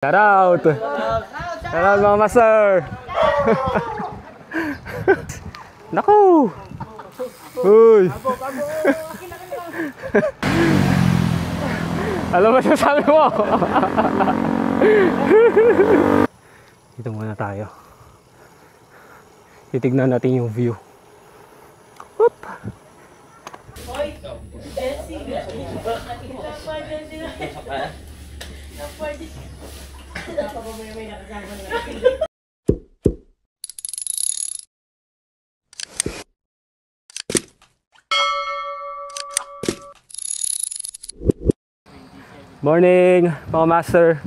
Shout out! Shout out mga master! Naku! Uy! Ano ba sasabi mo? Dito muna tayo. Titignan natin yung view. Oop! Morning mga master.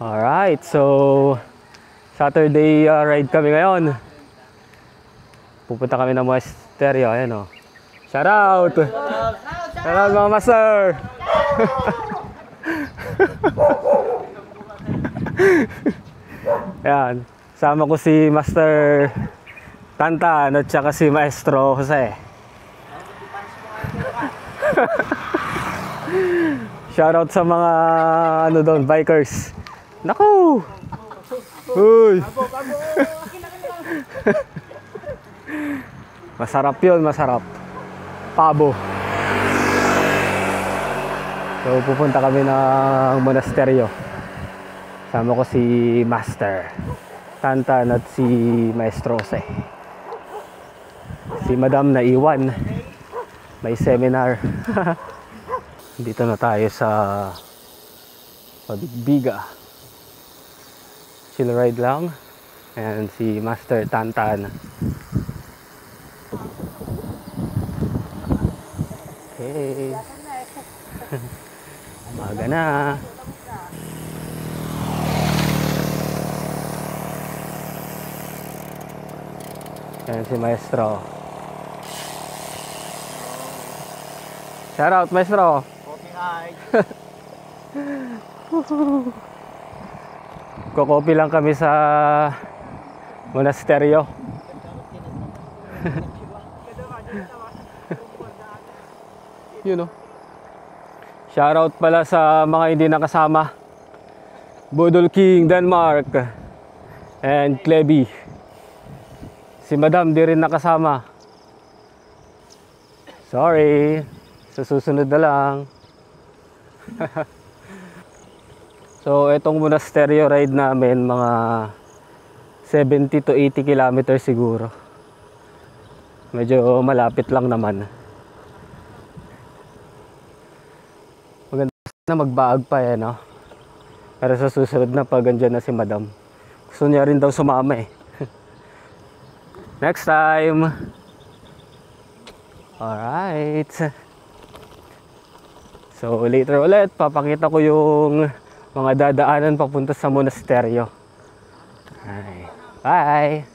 Alright, so Saturday ride kami ngayon. Pupunta kami ng monasteryo. Ayan o. Shout out! Shout out mga master! Ayan, sama ko si Master Tantan at saka si Maestro Jose. Shoutout sa mga ano doon, bikers. Naku! Uy! Masarap yun, masarap. Pabo. So pupunta kami ng monasteryo. Sama ko si Master Tantan at si Maestro Jose. Si Madam na iwan. May seminar. Dito na tayo sa Pabigbiga. Chill ride lang. And si Master Tantan. Okay. Umaga na. Ayan si Maestro. Shout out Maestro. Kokopi lang kami sa monasteryo. Yun o. Shoutout pala sa mga hindi nakasama. Bodol King, Denmark and Kleby. Si Madam di rin nakasama. Sorry. Sa susunod na lang. So itong monasteryo ride namin mga 70 to 80 kilometers siguro. Medyo malapit lang naman. Maganda na magbaag pa eh, no? Pero sa susunod na pag andyan na si Madam, gusto niya rin daw sumama eh. Next time. Alright. So later ulit papakita ko yung mga dadaanan papunta sa monasteryo. Alright. Bye.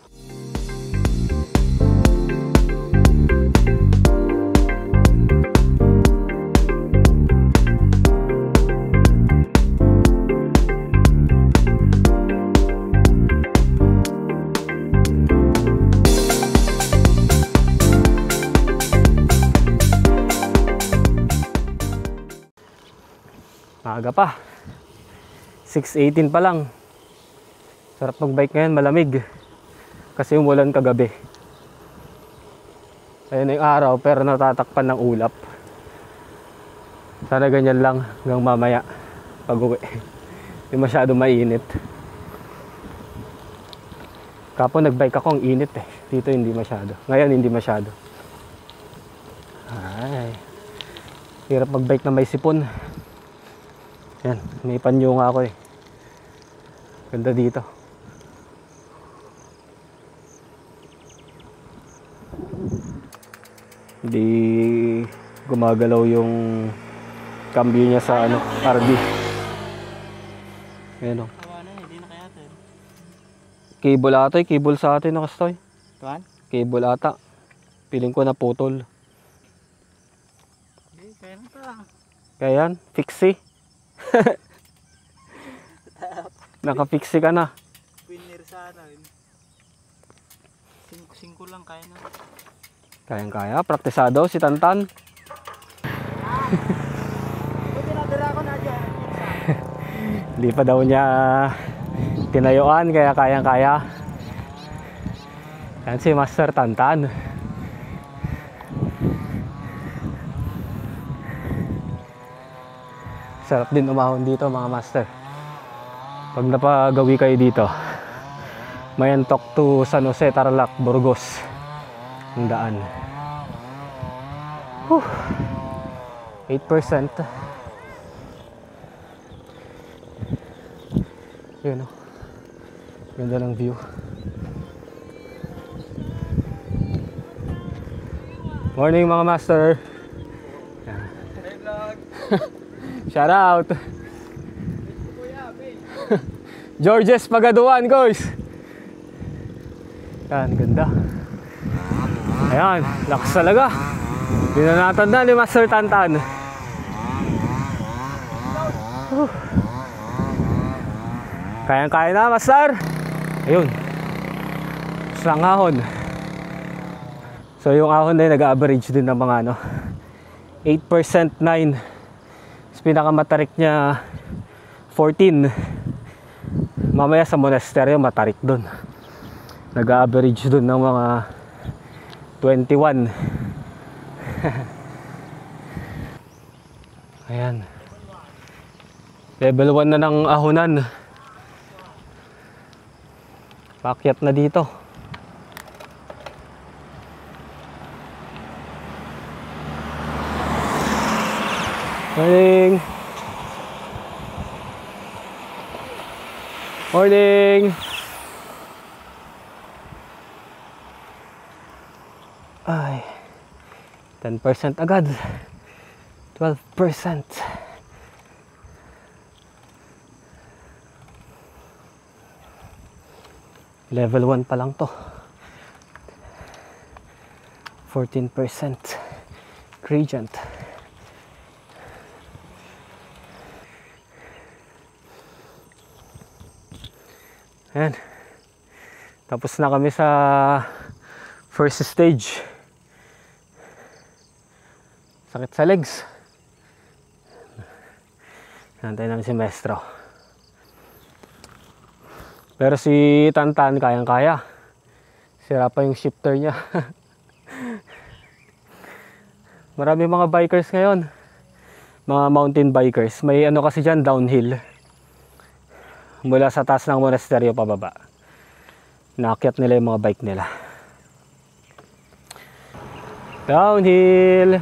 Maaga pa. 6:18 pa lang. Sarap mag-bike ngayon, malamig. Kasi umulan kagabi. Ayun yung araw pero natatakpan ng ulap. Sana ganyan lang hanggang mamaya pag-uwi. Hindi masyado mainit. Kapon nag-bike ako, ang init eh. Dito hindi masyado. Ngayon hindi masyado. Ay. Hirap mag-bike na may sipon. Yan, may panyo nga ako eh. Ganda dito. Hindi gumagalaw yung cambio niya sa ano, RD. Ayan o. Cable ata, cable sa atin nakastoy. Tuan? Cable ata. Piling ko na putol. Kaya na ito. Kaya yan, fixie. Naka-fixie ka na. Winner sana. 5 lang kaya na. Kayang-kaya, praktisado si Tantan. Hindi pa daw niya tinayuan, kaya kayang-kaya. Yan si Master Tantan. Sarap din umahon dito mga master. Pag napagawi kayo dito, Mayantok to San Jose, Tarlac, Burgos ang daan. 8%. Yun o, ganda ng view. Morning mga master. Shout out Georges Pagaduan, guys. Yan, ganda. Ayan, lakas talaga. Hindi na natanda ni Master Tantan. Kayang-kaya na, Master. Ayun, isang ahon. So yung ahon na yun, nag-average din ng mga 8%, 9. Tapos pinakamatarik niya 14. Mamaya sa monasteryo matarik dun. Nag-average dun ng mga 21. Ayan, level 1 na ng ahonan. Paakyat na dito. Morning. Morning. Ay, 10% agad. 12%. Level 1 pa lang to. 14% gradient. Ayan. Tapos na kami sa first stage. Sakit sa legs. Nantayin namin si Maestro. Pero si Tantan kayang-kaya. Sira pa yung shifter niya. Marami mga bikers ngayon. Mga mountain bikers. May kasi dyan, downhill. Mula sa taas ng monasteryo pababa. Naakyat nila yung mga bike nila. Downhill.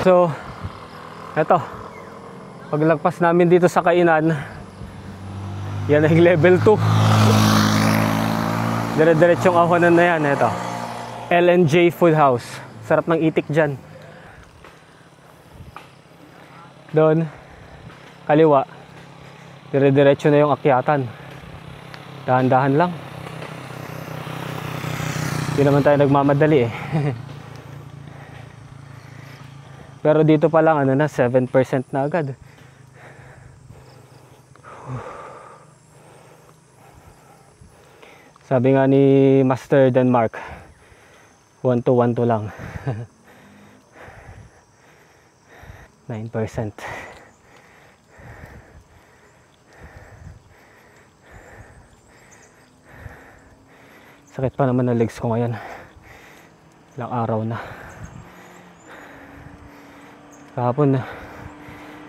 So, eto, paglagpas namin dito sa kainan, yan ay level 2. Dire-diretsong ahonan na yan. Eto, L&J Food House. Sarap ng itik dyan. Doon, kaliwa, dire-diretso na yung akyatan. Dahan-dahan lang. Hindi naman tayo nagmamadali eh. Pero dito pa lang 7% na agad. Sabi nga ni Master Denmark, 1-2 lang. 9%. Sakit pa naman ang legs ko ngayon. Ilang araw na. Kahapon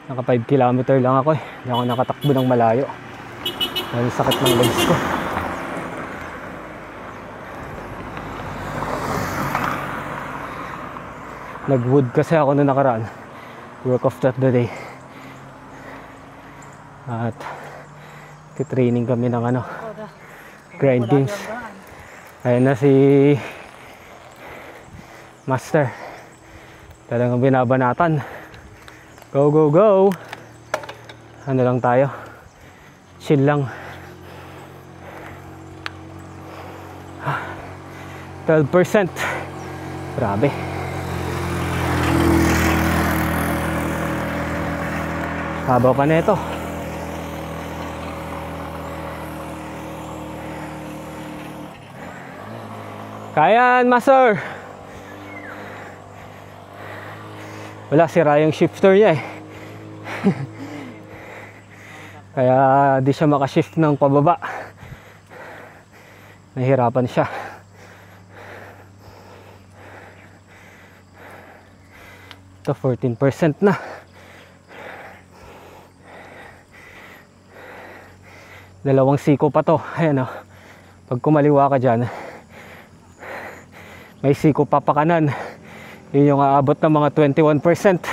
naka 5 kilometer lang ako eh. Hindi ako nakatakbo ng malayo. Dahil sakit ng legs ko. Nag-wood kasi ako noong nakaraan. Work of that the day. At titraining kami ng grind games. Ayun na si Master. Talagang binabanatan. Go, go, go. Ano lang tayo? Chill lang. 12%. Grabe. Haba pa na ito. Kayan, master. Wala, sira yung shifter niya eh. Kaya di siya makashift ng pababa. Nahihirapan siya. Ito 14% na. Dalawang siko pa to. Ayan o. Pag kumaliwa ka dyan, may siko pa pa kanan. Yun yung aabot ng mga 21%.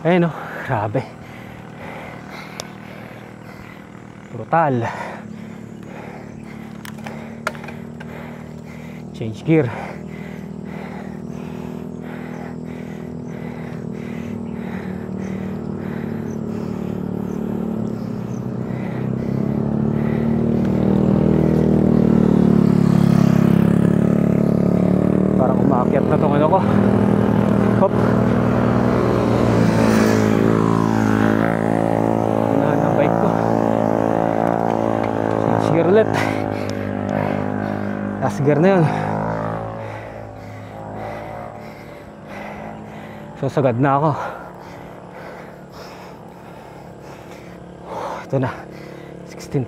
Ayun o, grabe. Brutal. Change gear. Parang umaakyat na tong ano ko. Hop. Unahan ang bike ko. Change gear ulit. Last gear na yun. So sagad na ako. Ito na. 16%.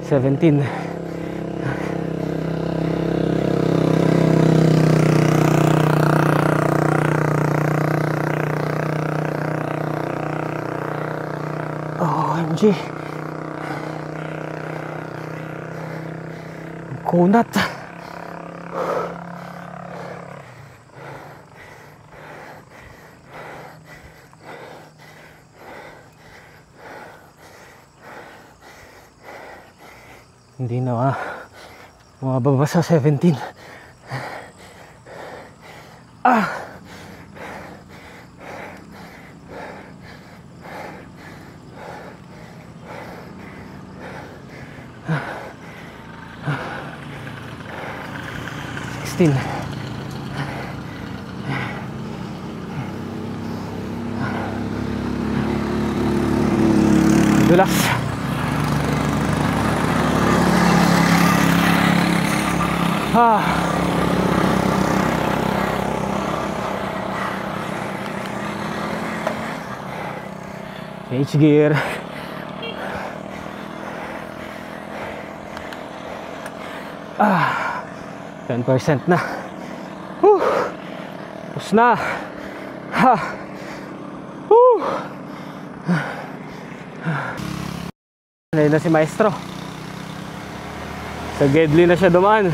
17. OMG. Ang kunat. Hindi na mababa sa 17. Ah! Dulas. Change gear. Ah, 10% na. Tapos na. Ha. Ngayon na si maestro. Sa Gedli na siya dumaan.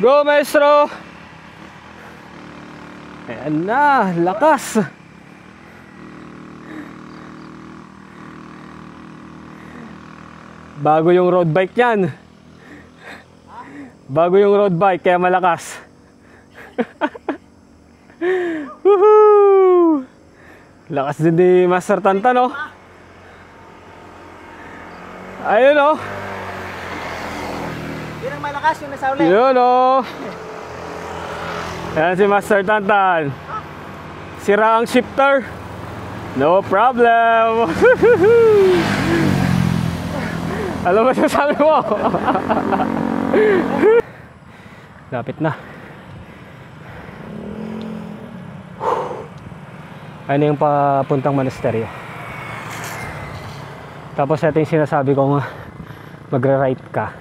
Go maestro. Ayan na, lakas. Bago yung road bike yan. Bago yung road bike, kaya malakas. Woohoo! Lakas din ni Master Tantan, no? Ayun, no? Yun ang malakas yung nasa ulit. Yun, no? Ayan si Master Tantan. Sira ang shifter. No problem. Alam mo sa sabi mo? Lapit na. Ano yung papuntang monasteryo. Tapos ito yung sinasabi kong magre-right ka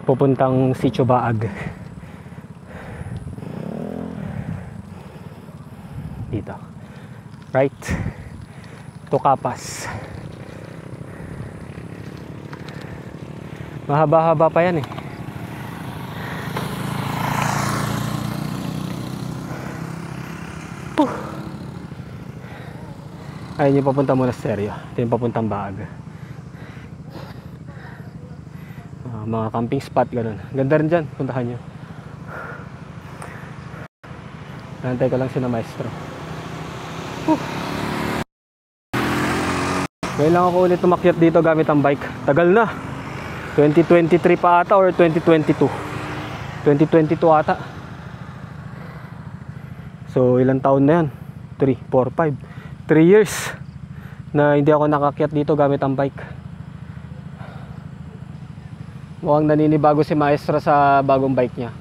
pupuntang Sitio Baag. Dito right to Kapas. Mahaba-haba pa yan eh. Ayun yung papuntang monasteryo. Ito yung papuntang Baag. Mga camping spot, ganun. Ganda rin dyan, puntahan nyo. Nantay ko lang si na maestro. Ngayon lang ako ulit umakyat dito gamit ang bike. Tagal na. 2023 pa ata or 2022. 2022 ata. So ilang taon na yan? 3, 4, 5. 3 years na hindi ako nakakyat dito gamit ang bike. Mukhang naninibago si Maestro sa bagong bike niya.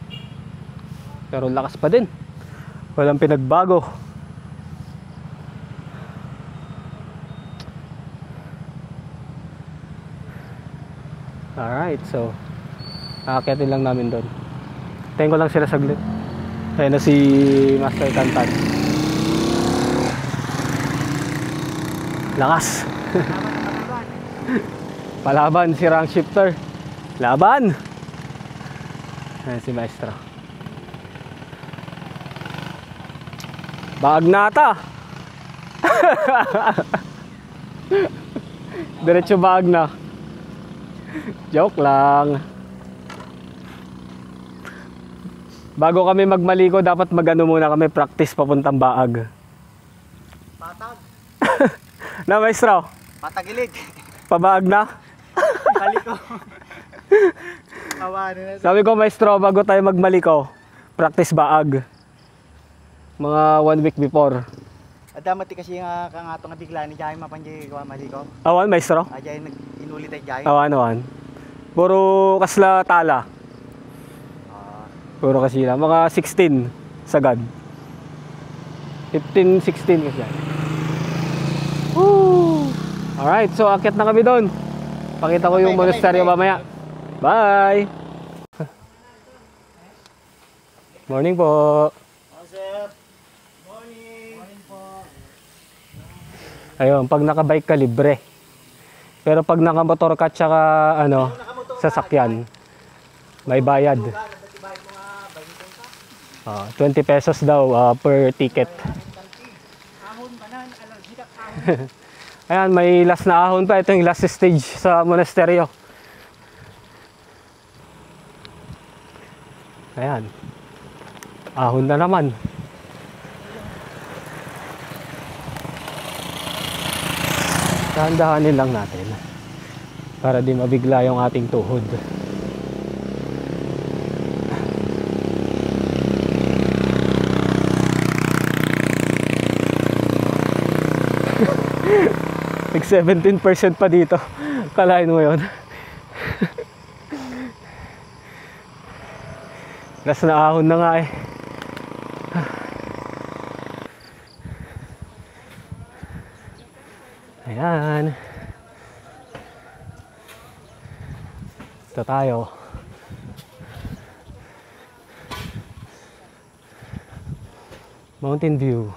Pero lakas pa din. Walang pinagbago. Alright, so aakyatin lang namin doon. Tayo ko lang sila saglit. Ayun na si Master Tantan. Lakas. Palaban si rank shifter. Laban. Ayun si Maestro. Bagnata. Diretso bagna. Joke lang. Bago kami magmaliko, dapat magano muna kami, practice papuntang Baag. Patag. Na, Maestro? Patagilig. Pabaag na? Maliko. Awano na. Sabi ko, Maestro, bago tayo magmaliko, practice Baag. Mga 1 week before. Adamati kasi nga kangato nga bigla ni Jai mapanjay ko maliko. Awan, Maestro? Ajay inulit ay Jai. Awan. Puro kasla tala. Puro kasila. Mga 16 sagad. 15, 16 kasi yan. Woo! Alright, so akyat na kami doon. Pakita ko yung monasteryo mamaya. Bye! Morning po. Sir. Morning. Morning po. Ayun, pag nakabike ka libre. Pero pag nakamotor ka tsaka ano, sasakyan, may bayad. 20 pesos daw per ticket. Ayan, may last na ahon pa. Ito yung last stage sa monasteryo. Ayan. Ahon na naman. Dahan-dahanin lang natin para di mabigla yung ating tuhod. Like 17% pa dito. Kalahin mo yun. Last na ahon na nga eh. Ayan. Ito tayo. Mountain view.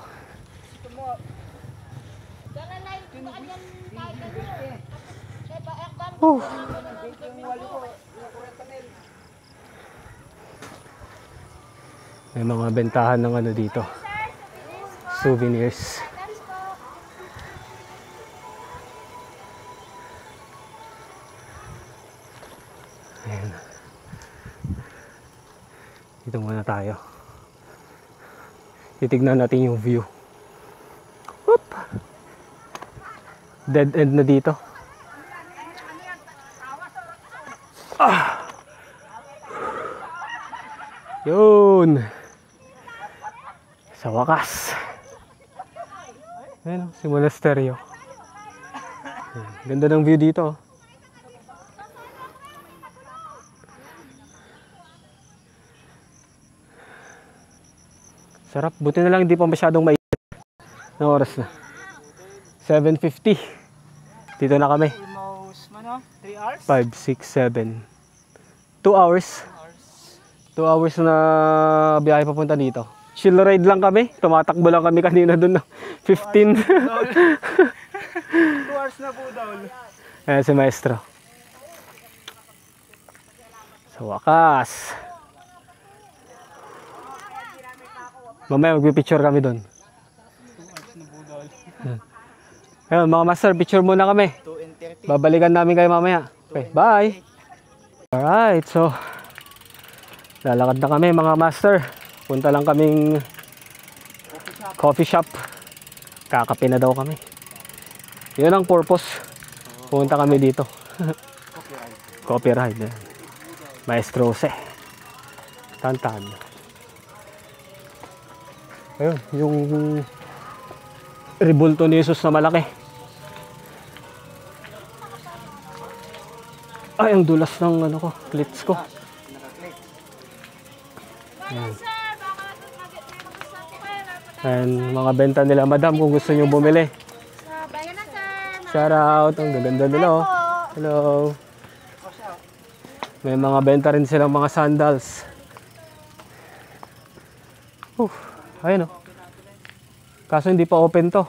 May mga bentahan ng ano dito. Souvenirs. Ayan. Dito muna tayo. Titignan natin yung view. Whoop! Dead end na dito. Ah! Yun! Sa wakas. Ayan, si monasteryo. Ganda ng view dito. Sarap. Buti na lang hindi pa masyadong mainit. Anong oras na? 7:50. Dito na kami. Almost, 3 hours? 5, 6, 7. 2 hours. 2 hours na biyahe papunta dito. Chill ride lang kami. Tumatakbo lang kami kanina doon ng 15. 2 hours na po daw. Ayan si Maestro. Sa wakas. Mamaya magpipicture kami doon. 2 hours na po daw. Ayun mga master, picture muna kami. 2:30. Babalikan namin kayo mamaya. Okay, bye! Alright, so lalakad na kami mga master. Punta lang kaming coffee shop. Kakape na daw kami. Yun ang purpose. Pumunta kami dito. Coffee ride. Maestro Jose. Tantan. Ayun, yung rebulto ni Jesus na malaki. Ay, ang dulas ng ano ko, clits ko. Ayan. Ayan, mga benta nila, madam, kung gusto nyo bumili. Shout out, ang gaganda nila, oh. Hello. May mga benta rin silang mga sandals. Ayun, oh. Kaso hindi pa open to.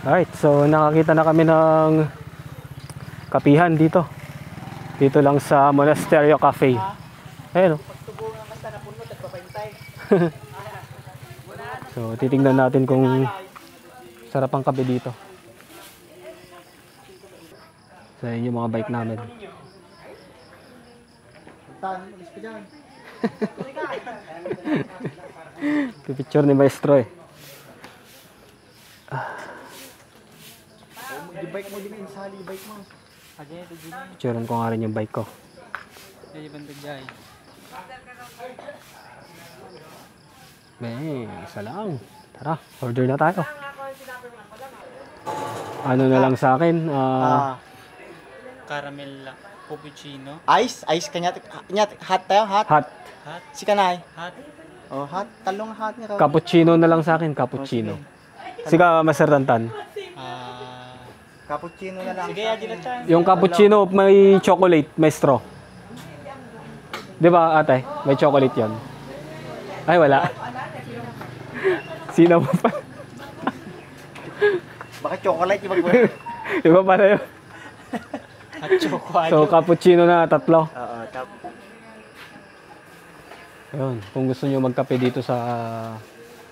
Alright, so nakakita na kami ng kapihan dito. Dito lang sa Monasterio Cafe. Ayun, oh. So titingnan natin kung sarap ang kape dito. Sa inyo mga bike namin. Picture ni Maestro eh. Bike mo din insali bike mo. Picturean ko nga rin yung bike ko. Isa lang. Tara, order na tayo. Ano na lang sa akin? Caramel cappuccino. Ice kanya hot tayo, hot. Hot. Hot. Si kanay. Hot. Oh, hot. Talong hot ni Raul. Cappuccino na lang sa akin, cappuccino. Sika, Master Tantan. Cappuccino na lang. Sige, Adi lang tayo. Yung cappuccino may chocolate, may straw. Di ba, ate? May chocolate yon. Ay, wala. Sino mo pa? Baka chocolate yung mag Iba pala yun. At chocolate. So, cappuccino na 3. Oo, tap. Ayun, kung gusto nyo magkape dito sa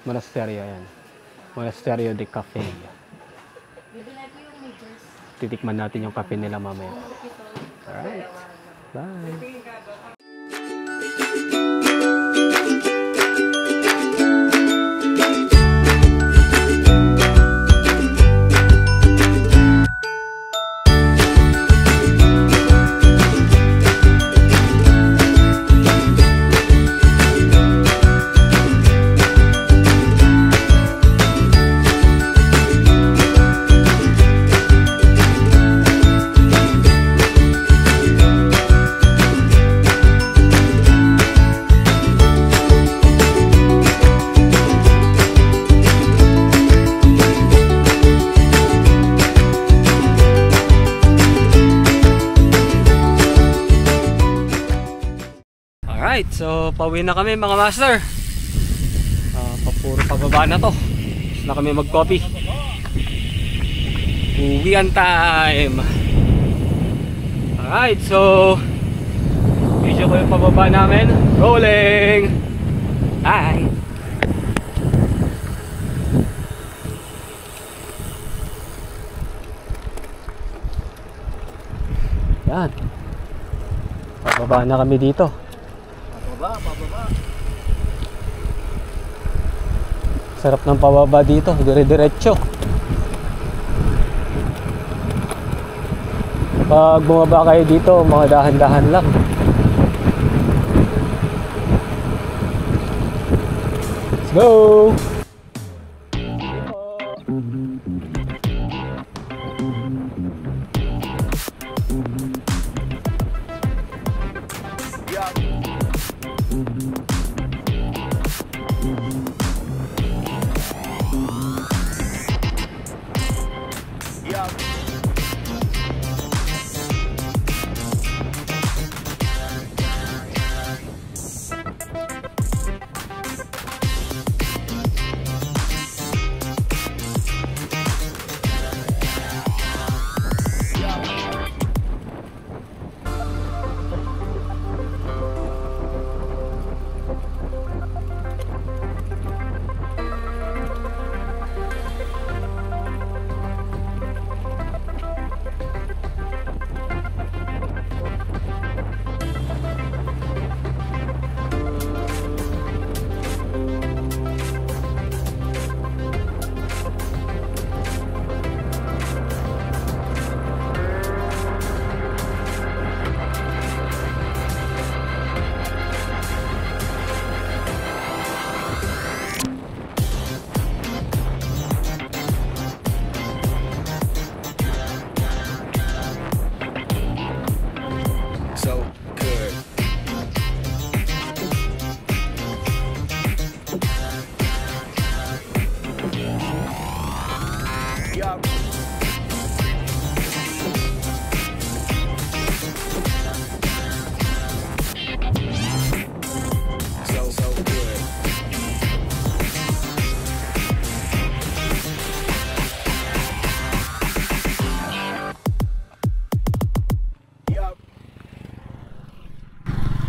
monasteryo, ayan. Monasterio de Cafe. Titikman natin yung kape nila mamaya. Alright. Bye. Alright, so pauwi na kami mga master. Puro pababa na to. Tapos na kami mag-coffee. Uwian time. Alright, so video ko yung pababa namin. Rolling. Hi. Yan. Pababa na kami dito. Pababa. Sarap ng pababa dito, dire-diretso. Pag bumaba kayo dito, mga dahan-dahan lang. Let's go!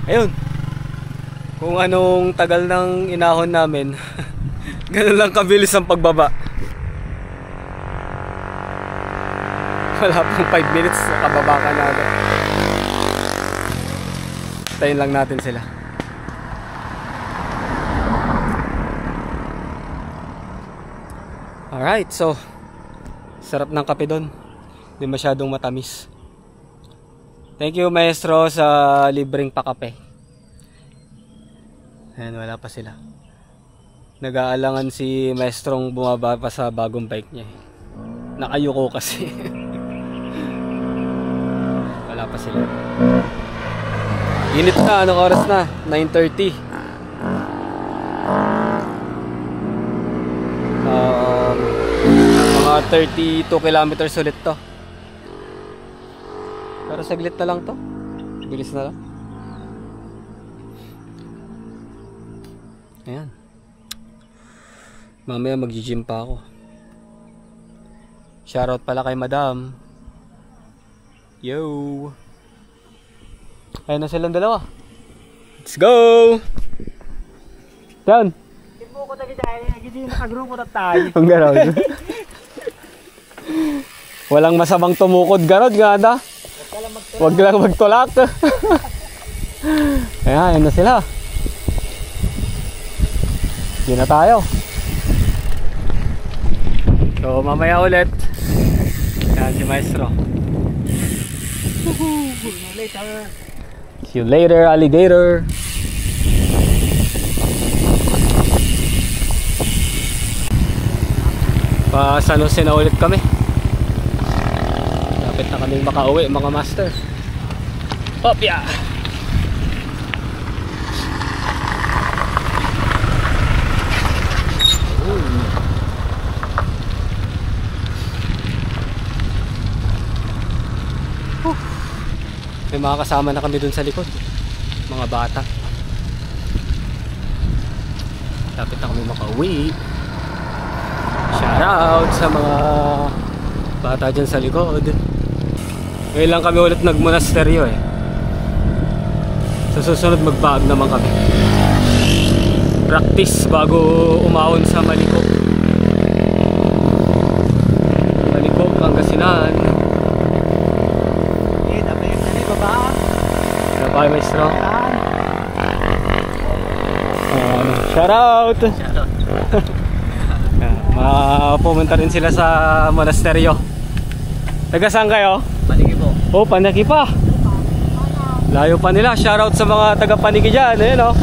Ayun. Kung anong tagal ng inahon namin, ganun lang kabilis ang pagbaba. Wala pong 5 minutes, nakababa ka na agad. Tayin lang natin sila. Alright, so sarap ng kape doon. Hindi masyadong matamis. Thank you, maestro, sa libreng pakape. Ayan, wala pa sila. Nag-aalangan si maestrong bumaba pa sa bagong bike niya. Nakayuko kasi. Wala pa sila. Init na, anong oras na? 9:30. Mga 32 kilometers ulit to. Pero saglit na lang to. Bilis na lang. Ayan. Mamaya mag-gym pa ako. Shoutout pala kay Madam. Yo. Ayan na silang dalawa. Let's go! Down! Tipo ko tayo dahil nagiging nakagrupo na tayo. Ang garaw. Walang masamang tumukod garod gada. Huwag lang magtulak. Ayan na sila. Hindi na tayo. So mamaya ulit. Yan si maestro. See you later, alligator. Pa San Jose na ulit kami. Lapit na kaming makauwi mga master. Opya! May mga kasama na kami dun sa likod. Mga bata. Lapit na kami makauwi. Shout out sa mga bata dyan sa likod. Ngayon lang kami ulit nagmonasteryo eh. Sa susunod magbag naman kami. Practice bago umahon sa Maliko. Maliko, Pangasinan. Bye, maestro. Shout out. Pumunta rin sila sa monasteryo. Taga saan kayo? Paniki po. Oh, Panaki pa. Layo pa nila. Shout out sa mga taga Paniki dyan. Ayan, oh.